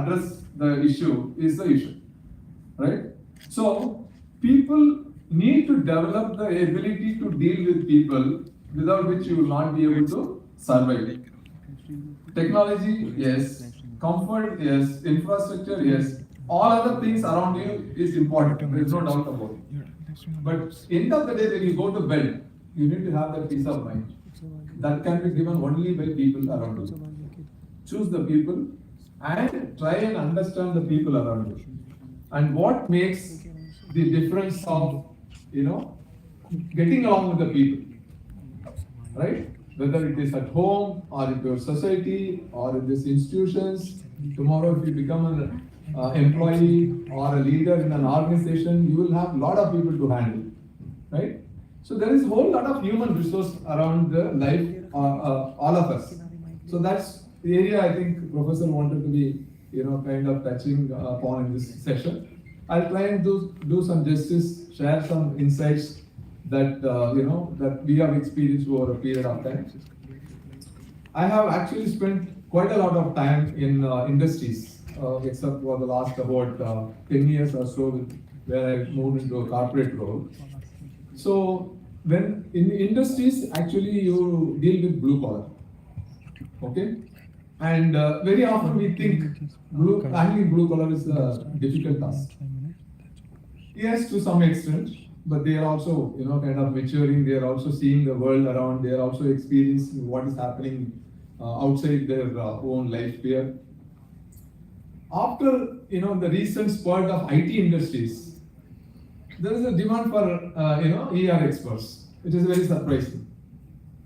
address the issue is the issue, right? So people need to develop the ability to deal with people, without which you will not be able to survive. Technology, yes. Comfort, yes. Infrastructure, yes. All other things around you is important. There is no doubt about it. But end of the day, when you go to bed, you need to have that peace of mind. That can be given only by people around you. Choose the people and try and understand the people around you. And what makes the difference of, getting along with the people, right? Whether it is at home or in your society or in these institutions. Tomorrow, if you become an employee or a leader in an organization, you will have a lot of people to handle, right? So there is a whole lot of human resource around the life, all of us. So that's the area I think Professor wanted to be, kind of touching upon in this session. I'll try and do some justice, share some insights that that we have experienced over a period of time. I have actually spent quite a lot of time in industries, except for the last about 10 years or so, where I moved into a corporate role. So when in industries, actually you deal with blue collar, okay? And very often we think handling blue collar is a difficult task. Yes, to some extent, but they are also, kind of maturing. They are also seeing the world around. They are also experiencing what is happening outside their own life sphere. After, the recent spurt of IT industries, there is a demand for, ER experts. It is very surprising.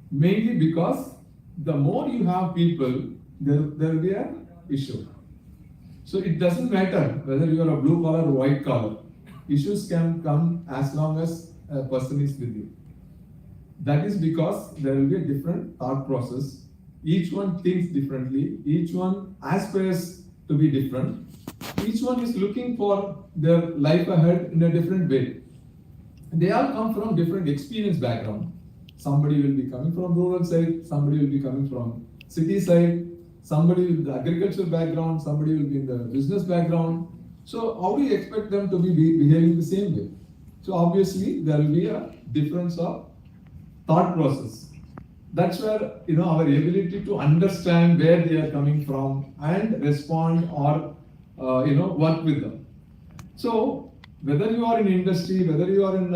Mainly because the more you have people, there will be an issue. So it doesn't matter whether you are a blue collar or white collar. Issues can come as long as a person is with you. That is because there will be a different thought process. Each one thinks differently. Each one aspires to be different. Each one is looking for their life ahead in a different way. They all come from different experience background. Somebody will be coming from rural side, somebody will be coming from city side, somebody with the agricultural background, somebody will be in the business background. So how do you expect them to be behaving the same way? So obviously there will be a difference of thought process. That's where our ability to understand where they are coming from and respond or work with them. So whether you are in industry, whether you are in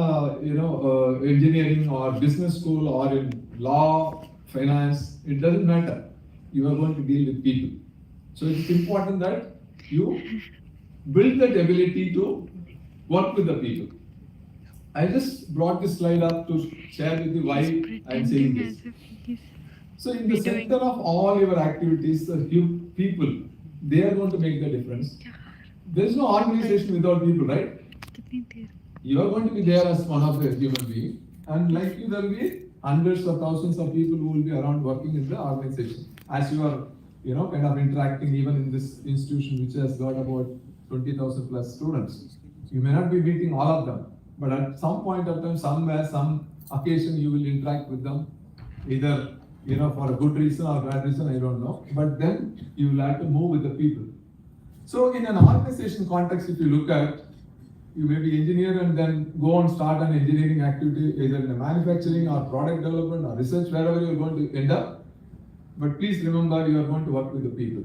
engineering or business school or in law, finance, it doesn't matter. You are going to deal with people. So it's important that you build that ability to work with the people. I just brought this slide up to share with you why I'm saying this. So in the center of all your activities, the people, they are going to make the difference. There is no organization without people, right? You are going to be there as one of the human beings, and like you, there will be hundreds of thousands of people who will be around working in the organization. As you are, kind of interacting even in this institution, which has got about 20,000 plus students. You may not be meeting all of them, but at some point of time, somewhere, some occasion, you will interact with them, either for a good reason or bad reason, I don't know. But then you will have to move with the people. So in an organization context, if you look at, you may be engineer and then go and start an engineering activity, either in the manufacturing or product development or research, wherever you are going to end up. But please remember, you are going to work with the people.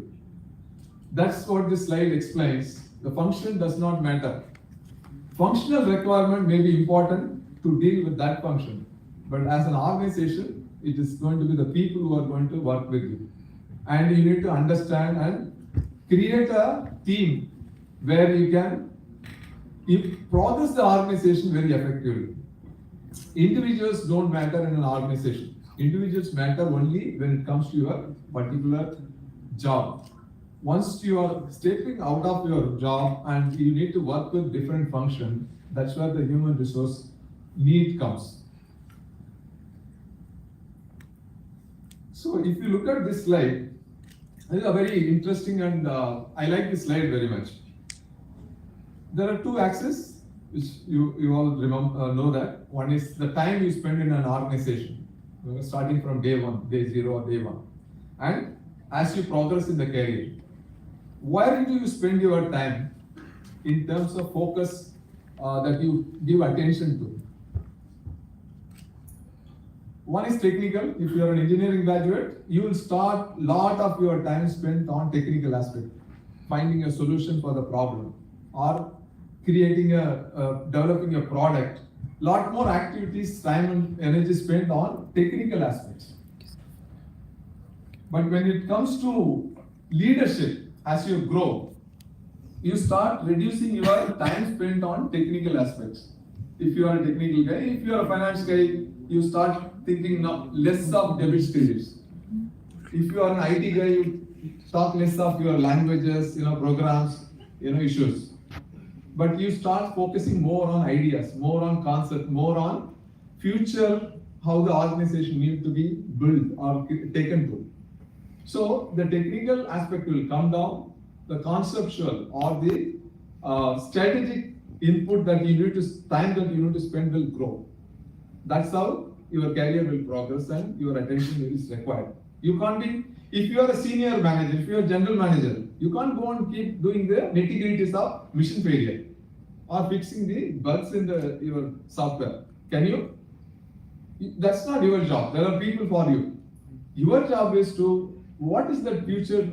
That's what this slide explains. The function does not matter. Functional requirement may be important to deal with that function, but as an organization, it is going to be the people who are going to work with you. And you need to understand and create a team where you can progress the organization very effectively. Individuals don't matter in an organization. Individuals matter only when it comes to your particular job. Once you are stepping out of your job and you need to work with different functions, that's where the human resource need comes. So if you look at this slide, this is a very interesting and I like this slide very much. There are two axes, which you all remember, know that. One is the time you spend in an organization, starting from day one, day zero or day one. And as you progress in the career. Where do you spend your time in terms of focus that you give attention to? One is technical. If you are an engineering graduate, you will start lot of your time spent on technical aspect, finding a solution for the problem, or creating developing a product. Lot more activities, time and energy spent on technical aspects. But when it comes to leadership, as you grow, you start reducing your time spent on technical aspects. If you are a technical guy, if you are a finance guy, you start thinking now less of debit credits. If you are an IT guy, you talk less of your languages, programs, issues. But you start focusing more on ideas, more on concept, more on future, how the organization needs to be built or taken to. So the technical aspect will come down, the conceptual or the strategic input that you need to, time that you need to spend will grow. That's how your career will progress and your attention is required. You can't be, if you are a senior manager, if you are a general manager, you can't go and keep doing the nitty-gritties of mission failure or fixing the bugs in your software. Can you? That's not your job. There are people for you. Your job is to, what is the future,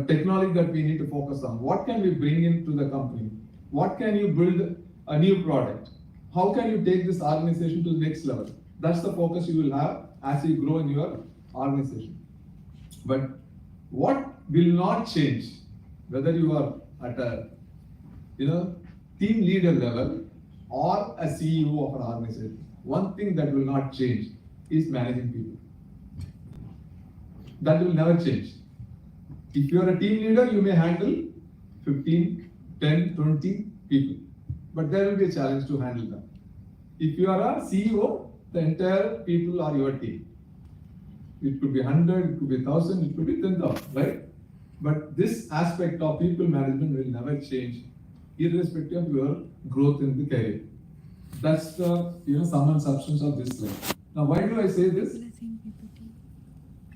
technology that we need to focus on? What can we bring into the company? What can you build a new product? How can you take this organization to the next level? That's the focus you will have as you grow in your organization. But what will not change, whether you are at a team leader level or a CEO of an organization, one thing that will not change is managing people. That will never change. If you are a team leader, you may handle 15, 10, 20 people, but there will be a challenge to handle them. If you are a CEO, the entire people are your team. It could be 100, it could be 1,000, it could be 10,000, right? But this aspect of people management will never change, irrespective of your growth in the career. That's the sum and substance of this slide. Now, why do I say this?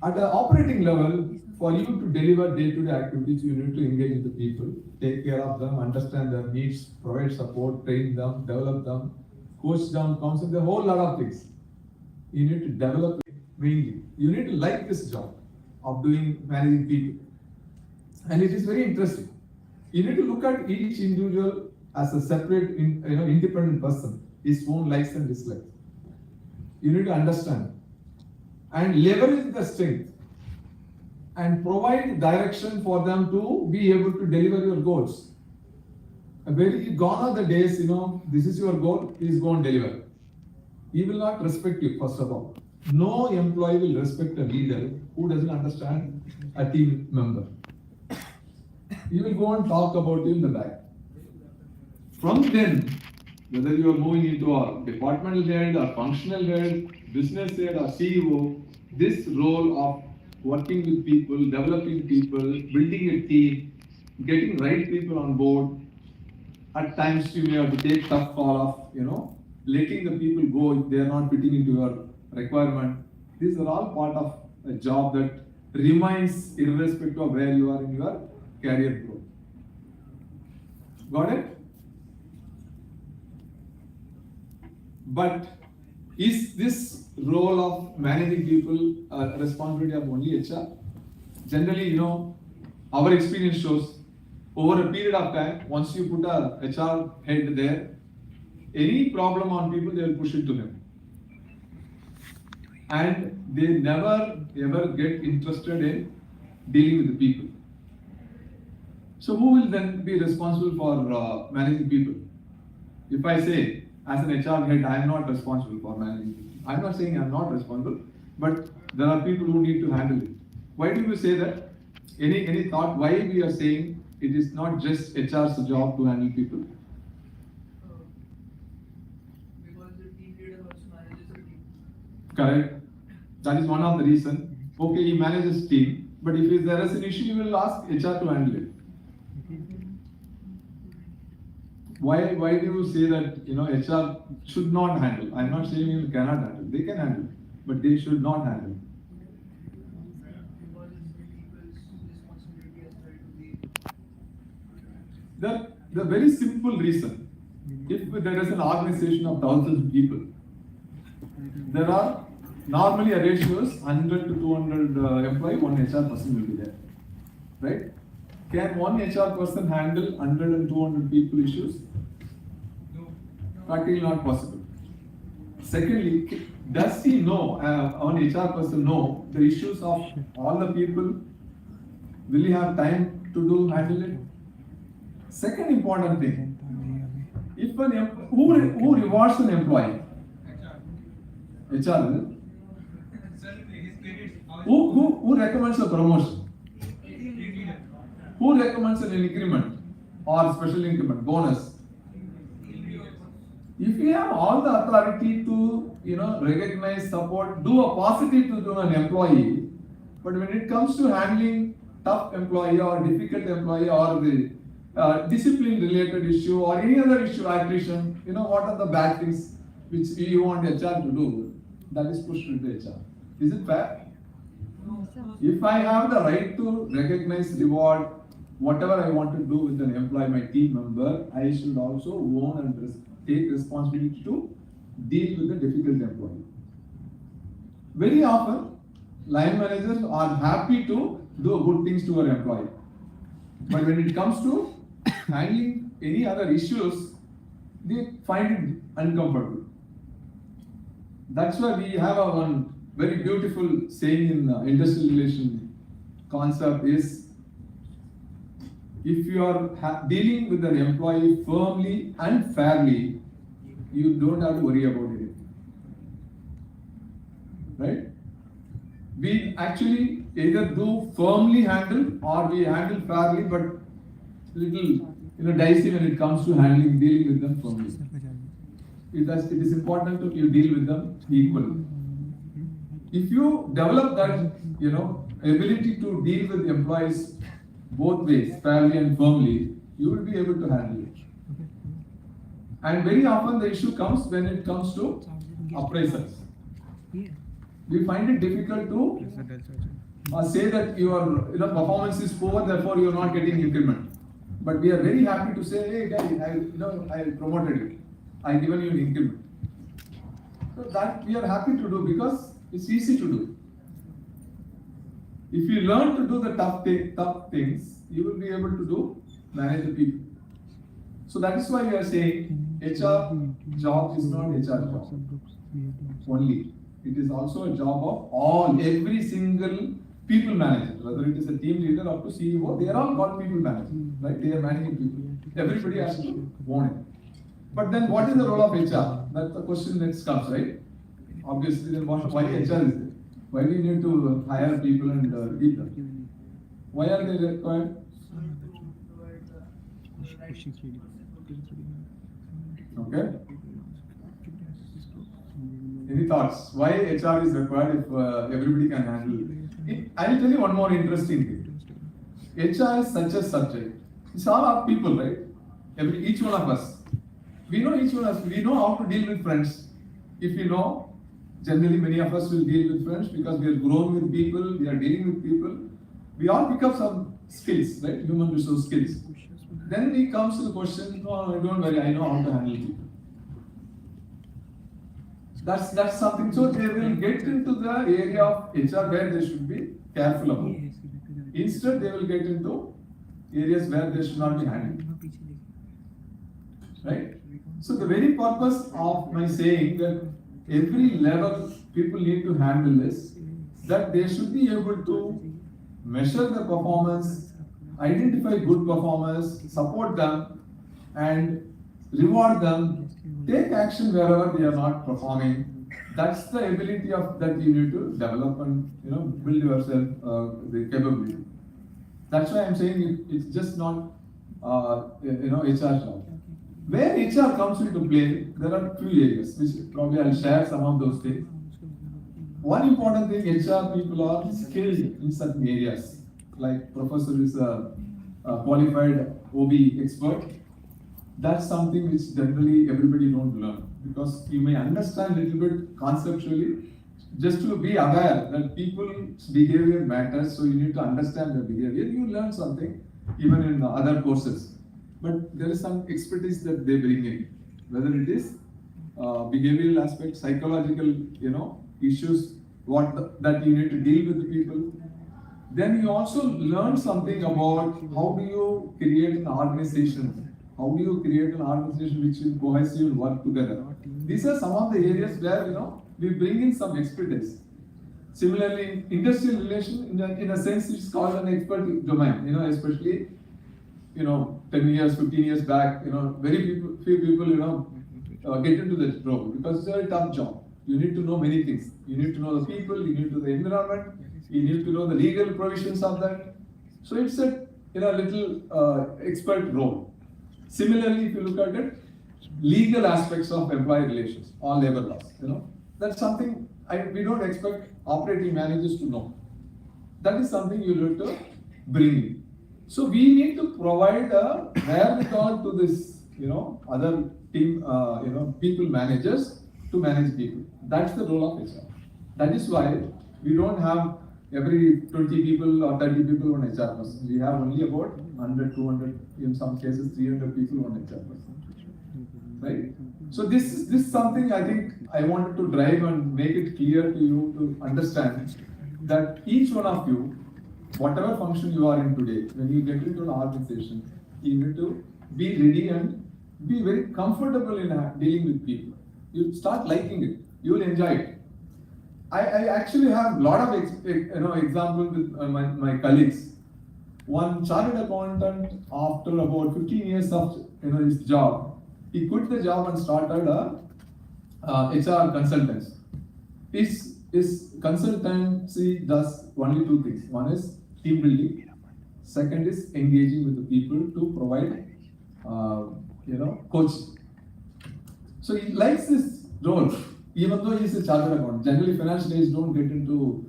At the operating level, for you to deliver day-to-day activities, you need to engage with the people, take care of them, understand their needs, provide support, train them, develop them, coach them, counsel, the whole lot of things. You need to develop it mainly. You need to like this job of managing people. And it is very interesting. You need to look at each individual as a separate, independent person, his own likes and dislikes. You need to understand and leverage the strength and provide direction for them to be able to deliver your goals. Gone are the days, this is your goal, please go and deliver. He will not respect you, first of all. No employee will respect a leader who doesn't understand a team member. He will go and talk about you in the back. From then, whether you are moving into a departmental head or functional head, business head or CEO, this role of working with people, developing people, building a team, getting right people on board. At times you may have to take tough call of, letting the people go if they are not fitting into your requirement. These are all part of a job that remains irrespective of where you are in your career growth. Got it? But is this role of managing people a responsibility of only HR? Generally, our experience shows over a period of time, once you put a HR head there, any problem on people, they will push it to them. And they never ever get interested in dealing with the people. So who will then be responsible for managing people? If I say, as an HR head, I am not responsible for managing people. I am not saying I am not responsible, but there are people who need to handle it. Why do you say that? Any thought why we are saying it is not just HR's job to handle people? Because the team leader also manages the team. Correct. That is one of the reasons. Okay, he manages team, but if there is an issue, you will ask HR to handle it. Why do you say that HR should not handle? I'm not saying you cannot handle. They can handle, but they should not handle. Because it's the people's responsibility as well to be The very simple reason, if there is an organization of thousands of people, there are normally a ratio is 100 to 200 employee, one HR person will be there, right? Can one HR person handle 100 and 200 people issues? No. Practically not possible. Secondly, does he know, one HR person know the issues of all the people? Will he have time to handle it? Second important thing, if who rewards an employee? HR. Sir, his credits. Who recommends a promotion? Team leader. Who recommends an increment or special increment, bonus? If you have all the authority to, recognize, support, do a positive to an employee, but when it comes to handling tough employee or difficult employee or the discipline related issue or any other issue, attrition, what are the bad things which you want HR to do? That is pushed into HR. Is it fair? If I have the right to recognize, reward, whatever I want to do with an employee, my team member, I should also own and take responsibility to deal with the difficult employee. Very often, line managers are happy to do good things to our employee. But when it comes to handling any other issues, they find it uncomfortable. That's why we have one very beautiful saying in industrial relation concept is, if you are dealing with an employee firmly and fairly, you don't have to worry about it. Right? We actually either do firmly handle or we handle fairly, but little dicey when it comes to dealing with them firmly. It is important to you deal with them equally. If you develop that ability to deal with employees both ways, fairly and firmly, you will be able to handle it. And very often the issue comes when it comes to appraisals. We find it difficult to say that your performance is poor, therefore you are not getting increment. But we are very happy to say, hey guy, I promoted you, I given you an increment. So that we are happy to do because it's easy to do. If you learn to do the tough things, you will be able to manage the people. So that is why we are saying HR job is not HR job only. It is also a job of every single people manager, whether it is a team leader up to CEO, they are all called people managers, right? They are managing people. Everybody has to own it. But then what is the role of HR? That's the question next comes, right? Obviously, then why HR is there? Why do you need to hire people and keep them? Why are they required? Okay. Any thoughts? Why HR is required if everybody can handle it? I will tell you one more interesting thing. HR is such a subject. It's all our people, right? Each one of us. We know each one of us. We know how to deal with friends. If you know, generally many of us will deal with friends because we are grown with people, we are dealing with people. We all pick up some skills, right? Human resource skills. Then it comes to the question, no, don't worry, I know how to handle people. That's something. So they will get into the area of HR where they should be careful about. Instead, they will get into areas where they should not be handled. Right? So the very purpose of my saying that every level people need to handle this, that they should be able to measure the performance, identify good performers, support them, and reward them, take action wherever they are not performing. That's the ability that you need to develop and build yourself the capability. That's why I'm saying it's just not HR job. Where HR comes into play, there are few areas which probably I'll share some of those things. One important thing, HR people are skilled in certain areas. Like professor is a qualified OB expert. That's something which generally everybody don't learn because you may understand a little bit conceptually, just to be aware that people's behavior matters, so you need to understand their behavior. You learn something even in other courses. but there is some expertise that they bring in, whether it is behavioral aspect, psychological, issues, that you need to deal with the people. Then you also learn something about how do you create an organization, how do you create an organization which will cohesive work together. These are some of the areas where we bring in some expertise. Similarly, industrial relation, in a sense, it's called an expert domain. Especially 10 years, 15 years back, very few people get into that role because it's a very tough job. You need to know many things. You need to know the people. You need to know the environment. You need to know the legal provisions of that. So it's a little expert role. Similarly, if you look at it, legal aspects of employee relations or labor laws, that's something we don't expect operating managers to know. That is something you need to bring in. So we need to provide a wherewithal to this, other team, people managers to manage people. That's the role of HR. That is why we don't have every 20 people or 30 people on HR person. We have only about 100, 200, in some cases 300 people on HR person. Right? So this is something I think I wanted to drive and make it clear to you to understand that each one of you, whatever function you are in today, when you get into an organization, you need to be ready and be very comfortable in dealing with people. You start liking it. You will enjoy it. I actually have a lot of examples with my colleagues. One chartered accountant, after about 15 years of his job, he quit the job and started a HR consultancy. His consultancy does only two things. One is team building. Second is engaging with the people to provide coaching. So he likes this role, even though he's a chartered accountant. Generally, financial guys don't get into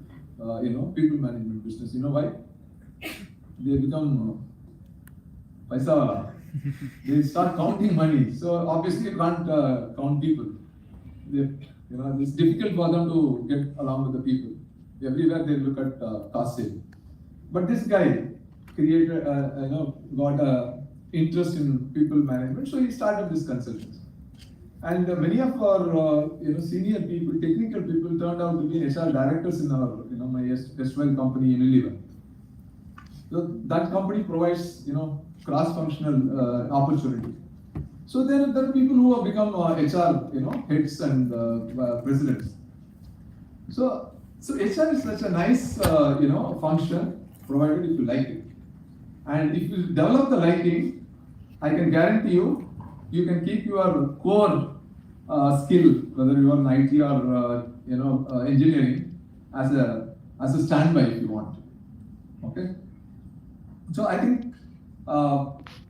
people management business. You know why? They become paisa wala. They start counting money. So obviously you can't count people. It's difficult for them to get along with the people. Everywhere they look at cost saving. But this guy created, got a interest in people management, so he started this consultancy. And many of our senior people, technical people, turned out to be HR directors in our my S12 company in Unilever. So that company provides cross-functional opportunity. So there are people who have become HR heads and presidents. So HR is such a nice function, provided if you like it. And if you develop the liking, I can guarantee you can keep your core skill, whether you are in IT or engineering, as a standby if you want. Okay. So I think a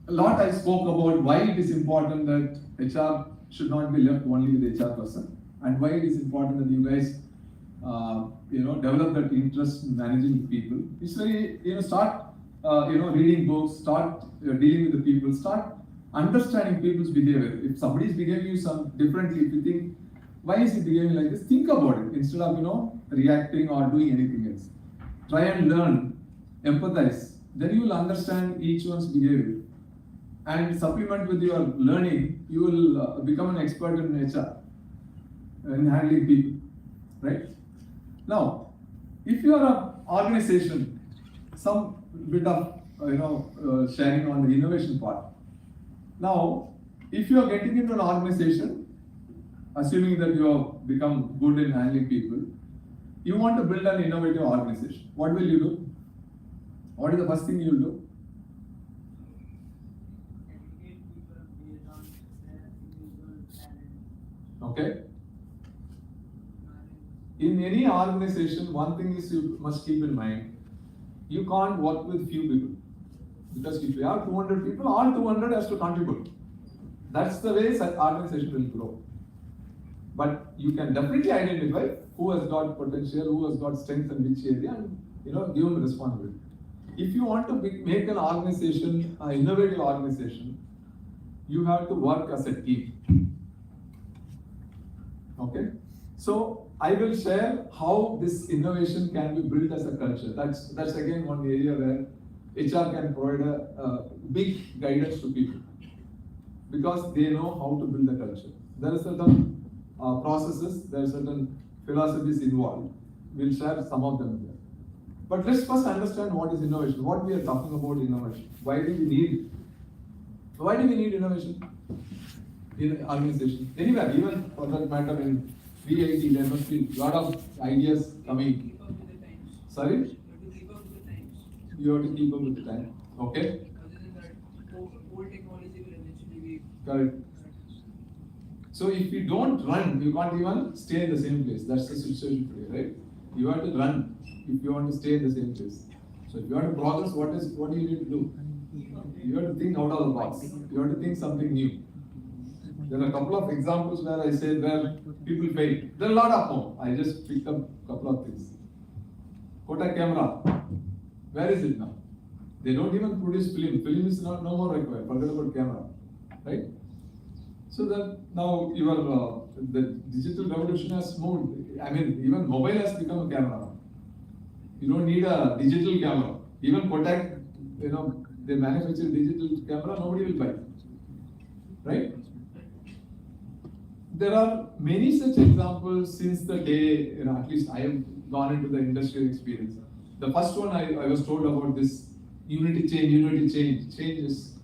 lot I spoke about why it is important that HR should not be left only with the HR person, and why it is important that you guys develop that interest in managing people. It's very start reading books, start dealing with the people, start understanding people's behavior. If somebody is behaving some differently, if you think, why is he behaving like this? Think about it instead of reacting or doing anything else. Try and learn, empathize. Then you will understand each one's behavior, and supplement with your learning. You will become an expert in HR, in handling people. Right? Now, if you are an organization, some bit of sharing on the innovation part. Now, if you are getting into an organization, assuming that you have become good in handling people, you want to build an innovative organization. What will you do? What is the first thing you will do? Educate people based on their individual talent. Okay. In any organization, one thing is you must keep in mind, you can't work with few people. Because if you have 200 people, all 200 has to contribute. That's the way such organization will grow. But you can definitely identify who has got potential, who has got strength in which area, and give them responsibility. If you want to make an organization, an innovative organization, you have to work as a team. Okay? So I will share how this innovation can be built as a culture. That's again one area where HR can provide a big guidance to people because they know how to build the culture. There are certain processes, there are certain philosophies involved. We'll share some of them here. But let's first understand what is innovation, what we are talking about innovation. Why do we need innovation in organization? Anywhere, even for that matter in VIT, there must be a lot of ideas coming. Keep up with the times. Sorry? You have to keep up with the times. You have to keep up with the time. Okay? Other than that, old technology will eventually be. Correct. So if you don't run, you can't even stay in the same place. That's the situation today, right? You have to run if you want to stay in the same place. So if you want to progress, what do you need to do? You have to think out of the box. You have to think something new. There are a couple of examples where I said where people fail. There are a lot of more. I just picked up a couple of things. Kodak camera, where is it now? They don't even produce film. Film is no more required. Forget about camera, right? So that now the digital revolution has moved. I mean, even mobile has become a camera. You don't need a digital camera. Even Kodak, they manufacture digital camera. Nobody will buy, right? There are many such examples since the day, at least I have gone into the industrial experience. The first one I was told about this unity change. Change is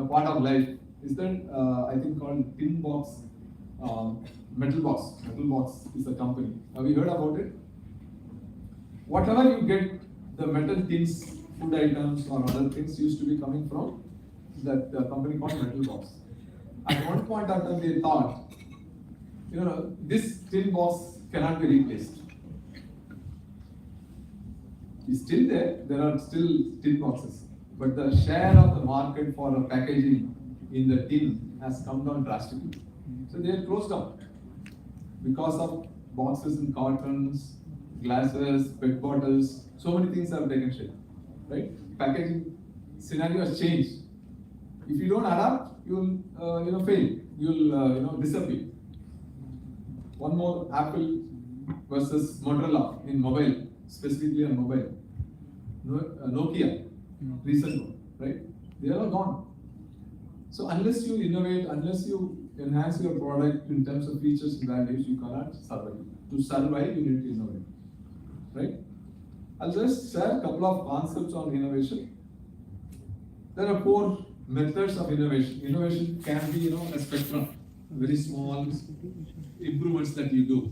part of life. Is that I think called tin box, metal box. Metal box is a company. Have you heard about it? Whatever you get, the metal things, food items or other things used to be coming from that company called Metal Box. At one point of time they thought, this tin box cannot be replaced. It's still there. There are still tin boxes, but the share of the market for packaging in the tin has come down drastically. So they are closed down because of boxes and cartons, glasses, PET bottles. So many things have taken shape, right? Packaging scenario has changed. If you don't adapt, you will fail. You will disappear. One more, Apple versus Motorola in mobile, specifically on mobile. Nokia, recent one, right? They are all gone. So unless you innovate, unless you enhance your product in terms of features and values, you cannot survive. To survive, you need to innovate, right? I'll just share a couple of concepts on innovation. There are 4 methods of innovation. Innovation can be, a spectrum, very small improvements that you do.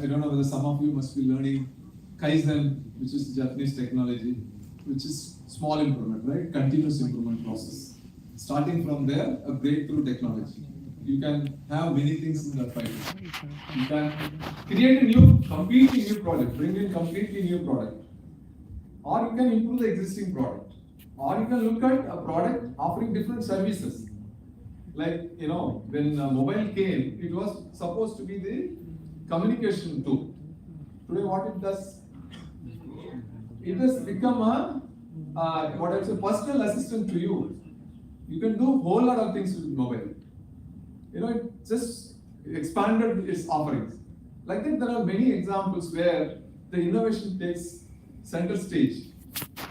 I don't know whether some of you must be learning Kaizen, which is Japanese technology, which is small improvement, right? Continuous improvement process. Starting from there, a breakthrough technology. You can have many things in that pipeline. You can create a completely new product, bring in completely new product. Or you can improve the existing product. Or you can look at a product offering different services. Like, when mobile came, it was supposed to be the communication tool. Today what it does? It has become a personal assistant to you. You can do a whole lot of things with mobile. It just expanded its offerings. Like that, there are many examples where the innovation takes center stage.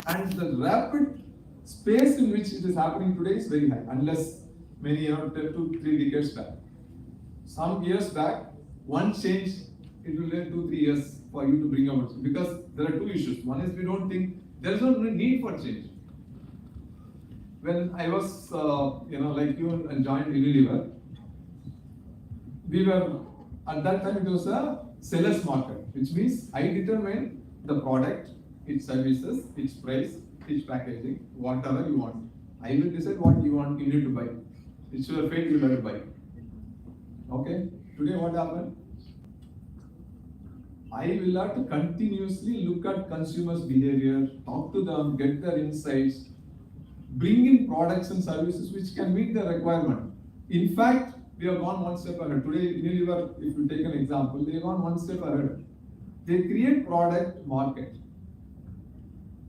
And the rapid space in which it is happening today is very high, unless many, 2 to 3 decades back. Some years back, one change, it will take 2-3 years for you to bring about. Because there are 2 issues. One is we don't think, there is no need for change. When I was, like you and joined Unilever, we were, at that time it was a seller's market, which means I determine the product, its services, its price, its packaging, whatever you want. I will decide what you need to buy. It's your fate, you better buy. Okay? Today what happened? I will have to continuously look at consumers' behavior, talk to them, get their insights, bring in products and services which can meet the requirement. In fact, we have gone one step ahead. Today, Unilever, if you take an example, they have gone one step ahead. They create product market.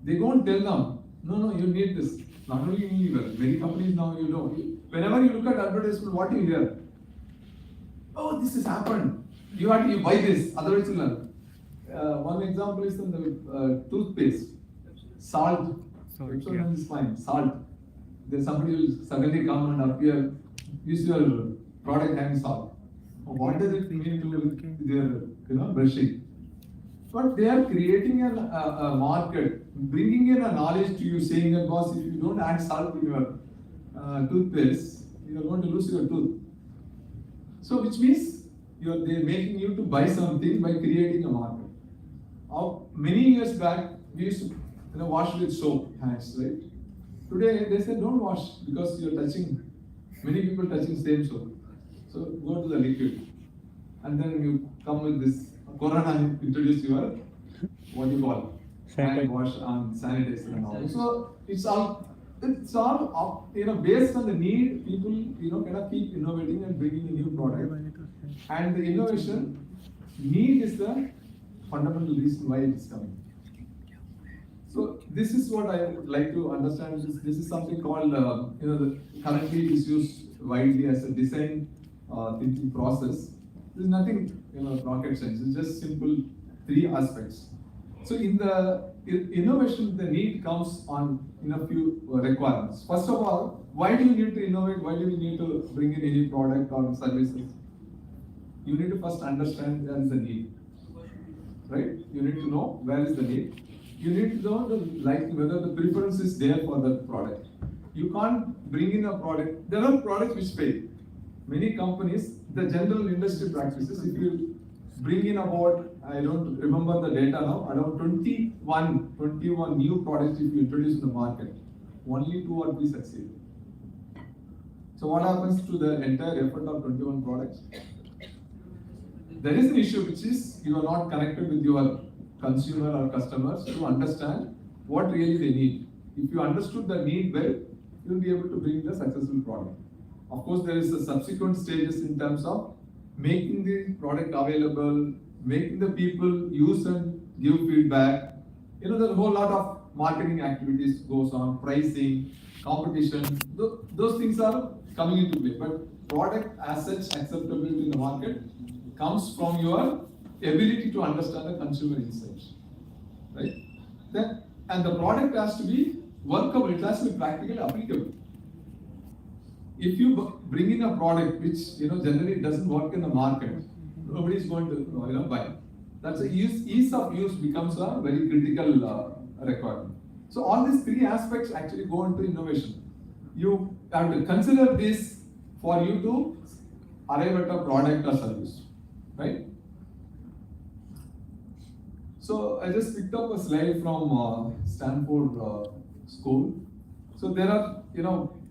They don't tell them, no, you need this. Not only Unilever, many companies now you know. Whenever you look at advertisement, what do you hear? Oh, this has happened. You buy this, otherwise you'll learn. One example is in the toothpaste. Salt Epsom is fine, salt. Then somebody will suddenly come and appear, use your product having salt. What does it mean to with their brushing? But they are creating a market, bringing in a knowledge to you, saying that boss, if you don't add salt in your toothpaste, you are going to lose your tooth. So which means they're making you to buy something by creating a market. Many years back, we used to wash with soap hands, right? Today they say don't wash because you're touching, many people touching same soap. So go to the liquid. And then you come with this Corona introduce your what you call hand wash and sanitizer and all. So it's all based on the need. People kind of keep innovating and bringing a new product. And the innovation need is the fundamental reason why it is coming. So this is what I would like to understand. This is something called currently it is used widely as a design thinking process. There's nothing rocket science. It's just simple 3 aspects. So in the innovation, the need comes on in a few requirements. First of all, why do you need to innovate? Why do you need to bring in any product or services? You need to first understand there is a need, right? You need to know where is the need. You need to know whether the preference is there for the product. You can't bring in a product. There are products which fail. Many companies, the general industry practices, if you bring in about, I don't remember the data now, around 21 new products if you introduce in the market, only 2 or 3 succeed. So what happens to the entire effort of 21 products? There is an issue which is you are not connected with your consumer or customers to understand what really they need. If you understood the need well, you will be able to bring the successful product. Of course, there is a subsequent stages in terms of making the product available, making the people use and give feedback. There are a whole lot of marketing activities goes on, pricing, competition. Those things are coming into play. But product as such acceptability in the market comes from your ability to understand the consumer insights, right? And the product has to be workable. It has to be practically applicable. If you bring in a product which generally doesn't work in the market, nobody is going to buy. That's ease of use becomes a very critical requirement. So all these 3 aspects actually go into innovation. You have to consider this for you to arrive at a product or service, right? So I just picked up a slide from Stanford School. So there are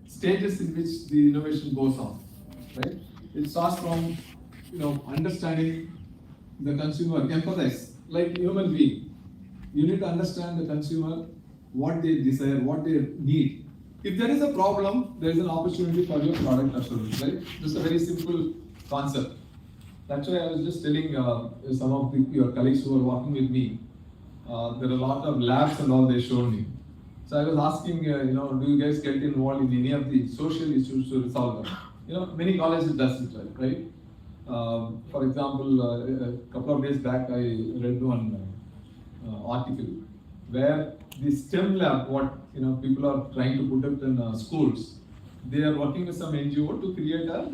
stages in which the innovation goes on, right? It starts from understanding the consumer, empathize, like human being. You need to understand the consumer, what they desire, what they need. If there is a problem, there is an opportunity for your product or service, right? This is a very simple concept. That's why I was just telling some of your colleagues who are working with me, there are a lot of labs and all they showed me. So I was asking, do you guys get involved in any of the social issues to resolve them? Many colleges does it, right? For example, a couple of days back, I read one article where the STEM lab, what people are trying to put it in schools, they are working with some NGO to create a,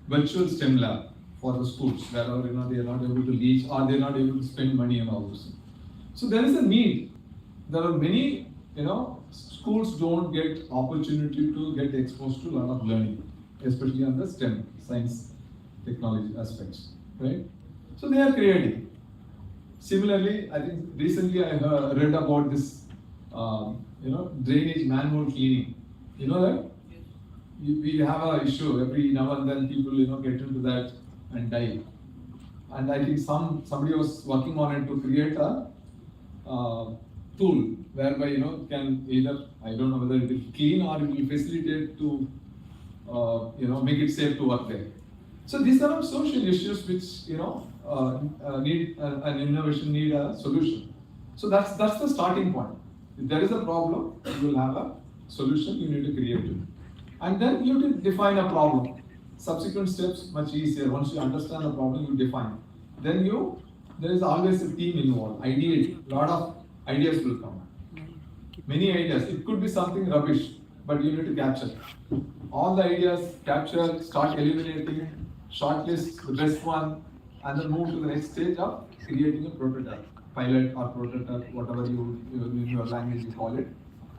virtual STEM lab for the schools, wherever they are not able to reach or they are not able to spend money and all this. So there is a need. There are many, schools don't get opportunity to get exposed to a lot of learning, especially on the STEM, science, technology aspects, right? So they are creating. Similarly, I think recently I read about this, drainage manhole cleaning. You know that? We have an issue every now and then. People, get into that and die. And I think somebody was working on it to create a tool whereby can either, I don't know whether it will clean or it will facilitate to make it safe to work there. So these are social issues which need an innovation, need a solution. So that's the starting point. If there is a problem, you will have a solution. You need to create it, and then you need to define a problem. Subsequent steps much easier. Once you understand the problem, you define. Then there is always a team involved. Ideally, a lot of ideas will come. Many ideas. It could be something rubbish, but you need to capture. All the ideas, capture, start eliminating, shortlist the best one, and then move to the next stage of creating a prototype, pilot or prototype, whatever you in your language you call it,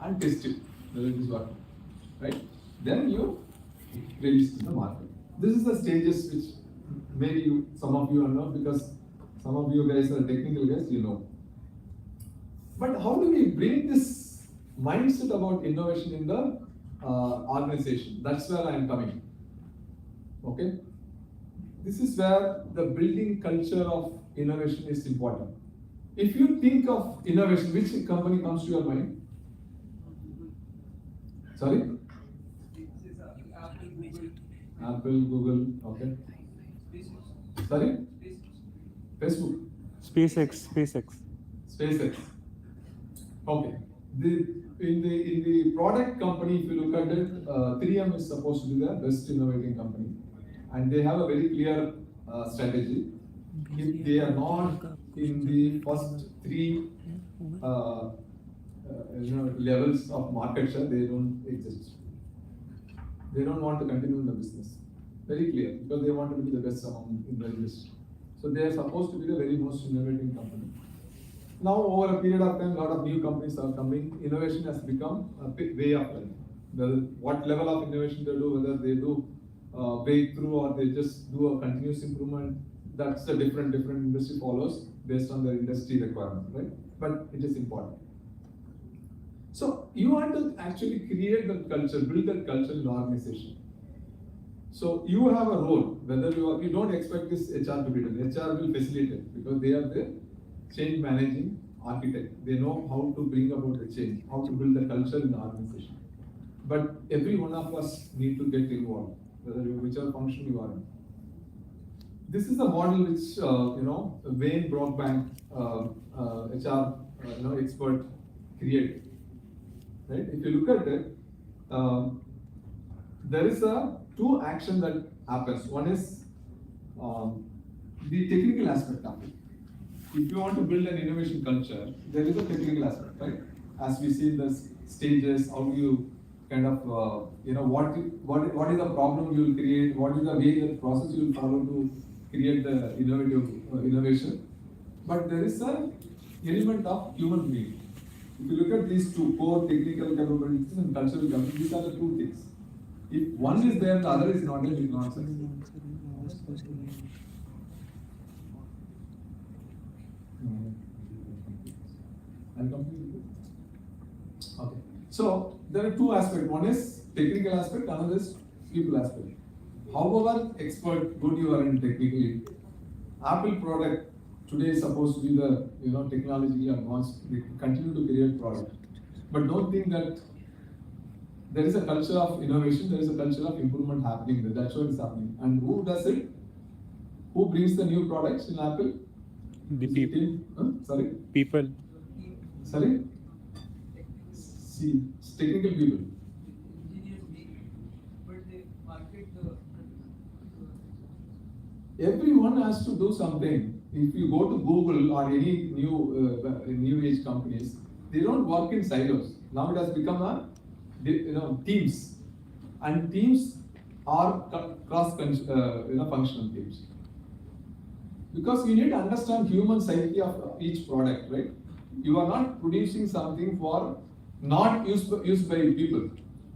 and test it whether it is working. Right? Then you release to the market. This is the stages which maybe some of you are not, because some of you guys are technical guys, you know. But how do we bring this mindset about innovation in the organization? That's where I am coming. Okay? This is where the building culture of innovation is important. If you think of innovation, which company comes to your mind? Sorry? Apple, Google, okay. Sorry? Facebook. SpaceX. Okay. In the product company, if you look at it, 3M is supposed to be the best innovating company, and they have a very clear strategy. If they are not in the first three levels of market share, they don't exist. They don't want to continue in the business. Very clear, because they want to be the best among in the industry. So they are supposed to be the very most innovating company. Now, over a period of time, a lot of new companies are coming. Innovation has become a big way of life. What level of innovation they do, whether they do breakthrough or they just do a continuous improvement, that's a different industry follows based on their industry requirement, right? But it is important. So you want to actually create that culture, build that culture in the organization. So you have a role, whether you don't expect this HR to be done. HR will facilitate because they are the change managing architect. They know how to bring about the change, how to build the culture in the organization. But every one of us need to get involved, whichever function you are in. This is a model which Wayne Brockbank, HR expert, created. Right? If you look at it, there is two action that happens. One is the technical aspect of it. If you want to build an innovation culture, there is a technical aspect, right? As we see in the stages, how you kind of, what is the problem you will create, what is the way, the process you will follow to create the innovation. But there is an element of human being. If you look at these two, core technical capabilities and cultural capabilities, these are the two things. If one is there, the other is not, it will not succeed. Okay. So there are two aspects. One is technical aspect, another is people aspect. However expert good you are in technically, Apple product today is supposed to be the technologically advanced. They continue to create product, but don't think that there is a culture of innovation. There is a culture of improvement happening there. That's what is happening. And who does it? Who brings the new products in Apple? The people. Sorry? People. Sorry? See, technical people. Everyone has to do something. If you go to Google or any new age companies, they don't work in silos. Now it has become teams, and teams are cross functional teams. Because you need to understand human psyche of each product, right? You are not producing something for not used by people,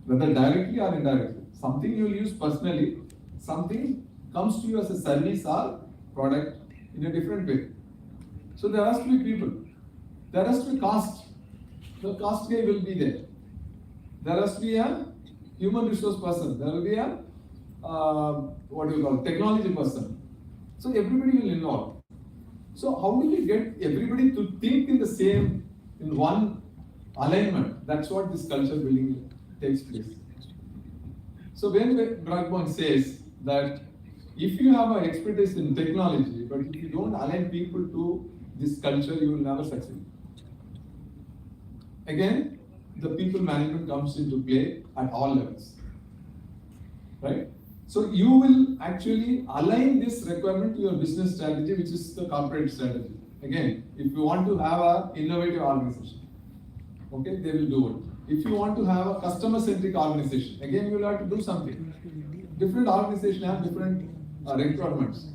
whether directly or indirectly. Something you will use personally, something comes to you as a service or product in a different way. So there has to be people. There has to be cost. The cost guy will be there. There has to be a human resource person. There will be a technology person. So everybody will involve. So how do we get everybody to think in one alignment? That's what this culture building takes place. So when Brockbank says that if you have an expertise in technology, but if you don't align people to this culture, you will never succeed. Again, the people management comes into play at all levels, right? So you will actually align this requirement to your business strategy, which is the corporate strategy. Again, if you want to have an innovative organization, okay, they will do it. If you want to have a customer-centric organization, again, you will have to do something. Different organizations have different requirements.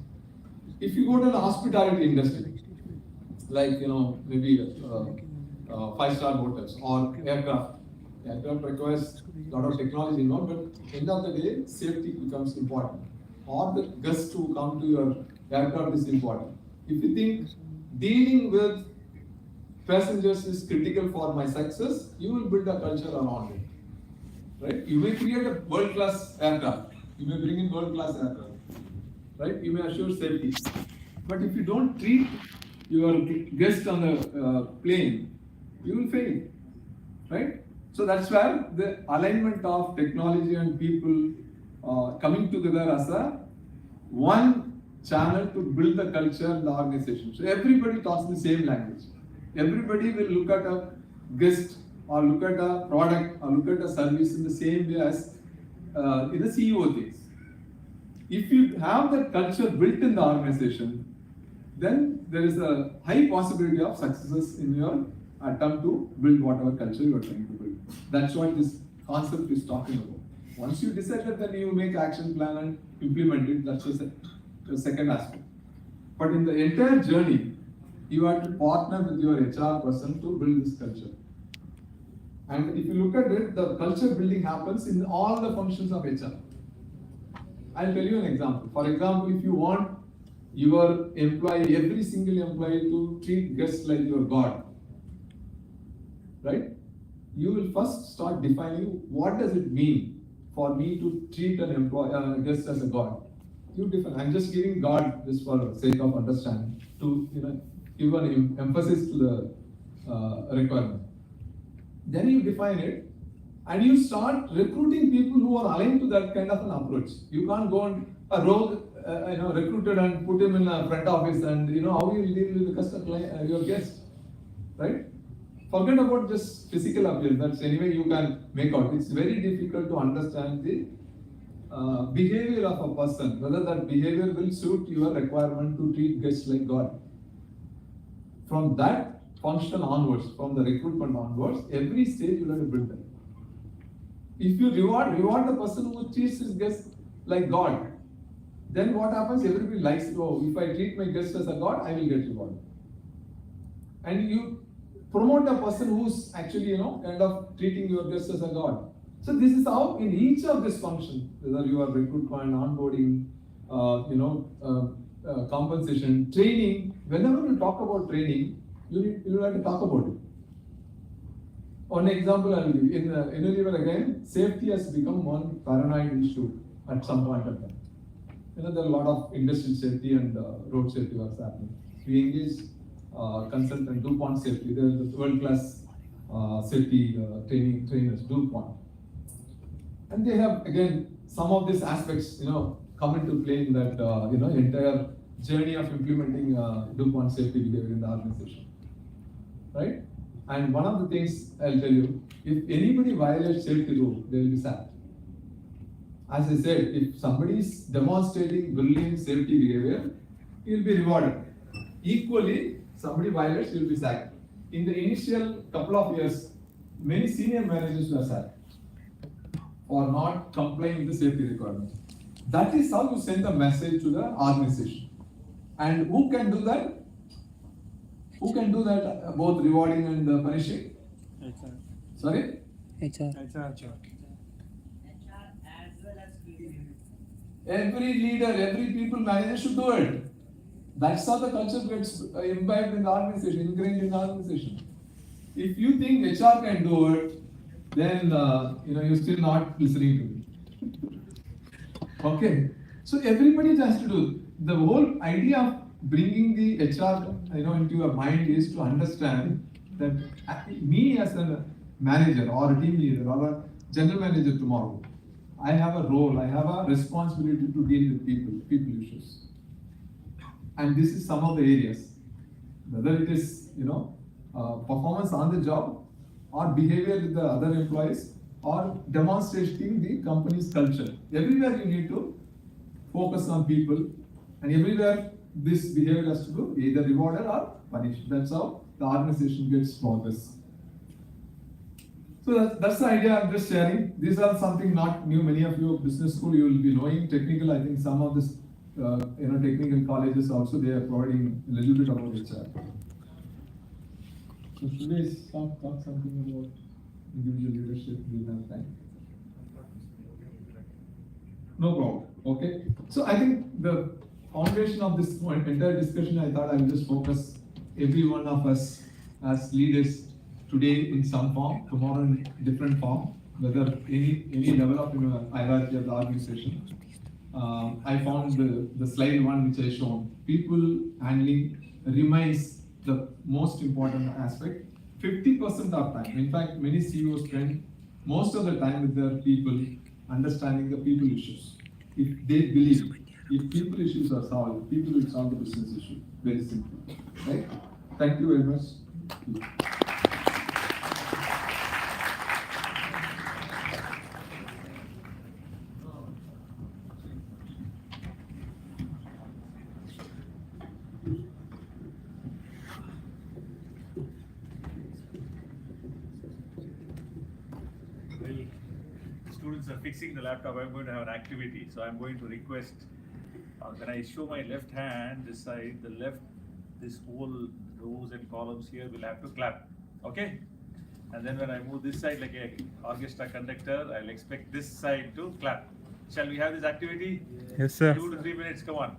If you go to the hospitality industry, like maybe 5-star hotels or aircraft. Aircraft requires a lot of technology involved, but end of the day, safety becomes important. Or the guests who come to your aircraft is important. If you think dealing with passengers is critical for my success, you will build a culture around it. Right? You may create a world-class aircraft. You may bring in world-class aircraft. Right? You may assure safety. But if you don't treat your guest on the plane, you will fail. Right? So that's where the alignment of technology and people coming together as a one channel to build the culture in the organization. So everybody talks the same language. Everybody will look at a guest or look at a product or look at a service in the same way as in the CEO things. If you have that culture built in the organization, then there is a high possibility of success in your attempt to build whatever culture you are trying to build. That's what this concept is talking about. Once you decide that, then you make action plan and implement it. That's the second aspect. But in the entire journey, you have to partner with your HR person to build this culture. And if you look at it, the culture building happens in all the functions of HR. I'll tell you an example. For example, if you want your employee, every single employee to treat guests like your God, right? You will first start defining what does it mean for me to treat an guest as a God. You define. I'm just giving God just for the sake of understanding to give an emphasis to the requirement. Then you define it, and you start recruiting people who are aligned to that kind of an approach. You can't go and a rogue, recruited and put him in a front office, and how you will deal with the customer, your guest, right? Forget about just physical appearance. That's anyway you can make out. It's very difficult to understand the behavior of a person, whether that behavior will suit your requirement to treat guests like God. From that function onwards, from the recruitment onwards, every stage you have to build that. If you reward the person who treats his guests like God, then what happens? Everybody likes it. Oh, if I treat my guests as a God, I will get rewarded. And you promote a person who's actually, kind of treating your guests as a God. So this is how in each of these functions, whether you are recruitment, onboarding, compensation, training, whenever you talk about training, you have to talk about it. One example I will give. In Unilever again, safety has become one paranoid issue at some point of time. There are a lot of industrial safety and road safety was happening. We engage consultant DuPont Safety. They are the world-class safety trainers, DuPont. And they have again some of these aspects, come into play in that entire journey of implementing DuPont safety behavior in the organization, right? And one of the things I'll tell you, if anybody violates safety rule, they will be sacked. As I said, if somebody is demonstrating brilliant safety behavior, he will be rewarded. Equally, somebody violates, he will be sacked. In the initial couple of years, many senior managers were sacked for not complying with the safety requirements. That is how you send a message to the organization. And who can do that? Who can do that, both rewarding and punishing? HR. Sorry? HR. HR as well as creating. Every leader, every people manager should do it. That's how the culture gets imbibed in the organization, ingrained in the organization. If you think HR can do it, then you're still not listening to me. Okay, so everybody has to do. The whole idea of bringing the HR, into your mind is to understand that me as a manager or a team leader or a general manager tomorrow, I have a role, I have a responsibility to deal with people issues. And this is some of the areas, whether it is, performance on the job or behavior with the other employees or demonstrating the company's culture. Everywhere you need to focus on people, and everywhere this behavior has to be either rewarded or punished. That's how the organization gets progress. So that's the idea I'm just sharing. These are something not new. Many of you business school you will be knowing. Technical, I think some of this technical colleges also they are providing a little bit about HR. So should I talk something about individual leadership? Do you have time? No problem. Okay. So I think the foundation of this entire discussion, I thought I will just focus every one of us as leaders today in some form, tomorrow in different form, whether any level of hierarchy of the organization. I found the slide one which I shown. People handling remains the most important aspect. 50% of time. In fact, many CEOs spend most of the time with their people, understanding the people issues. If they believe if people issues are solved, people will solve the business issue. Very simple. Right? Thank you very much. Students are fixing the laptop. I'm going to have an activity, so I'm going to request. When I show my left hand, this side, the left, this whole rows and columns here will have to clap. Okay? And then when I move this side like a orchestra conductor, I'll expect this side to clap. Shall we have this activity? Yes, sir. 2 to 3 minutes. Come on.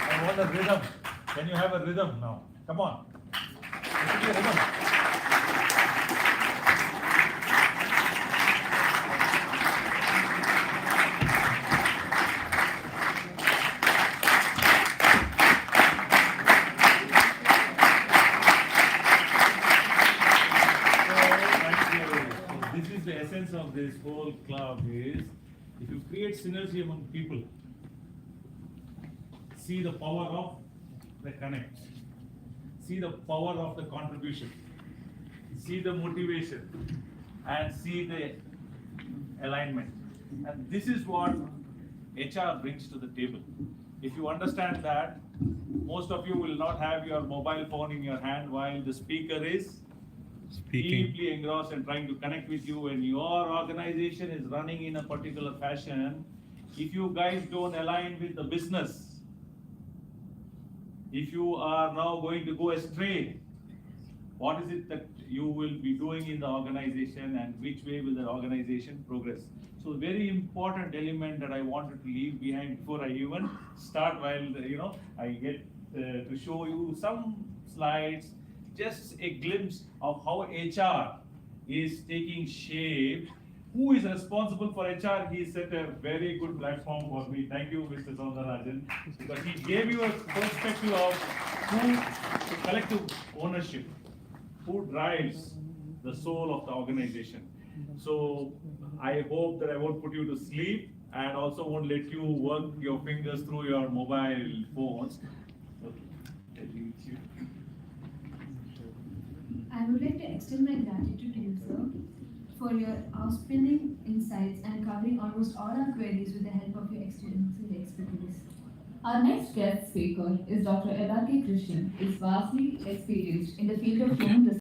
I want a rhythm. Can you have a rhythm now? Come on. It should be a rhythm. So this is the essence of this whole club is if you create synergy among people, see the power of the connect, see the power of the contribution, see the motivation, and see the alignment. And this is what HR brings to the table. If you understand that, most of you will not have your mobile phone in your hand while the speaker is Speaking. deeply engrossed and trying to connect with you, and your organization is running in a particular fashion. If you guys don't align with the business, if you are now going to go astray, what is it that you will be doing in the organization and which way will the organization progress? So very important element that I wanted to leave behind before I even start while I get to show you some slides, just a glimpse of how HR is taking shape. Who is responsible for HR? He set a very good platform for me. Thank you, Mr. Soundarajan, because he gave you a perspective of who collective ownership, who drives the soul of the organization. So I hope that I won't put you to sleep and also won't let you work your fingers through your mobile phones. I would like to extend my gratitude to you, sir, for your outstanding insights and covering almost all our queries with the help of your extensive expertise. Our next guest speaker is Dr. LRK Krishnan, is vastly experienced in the field of human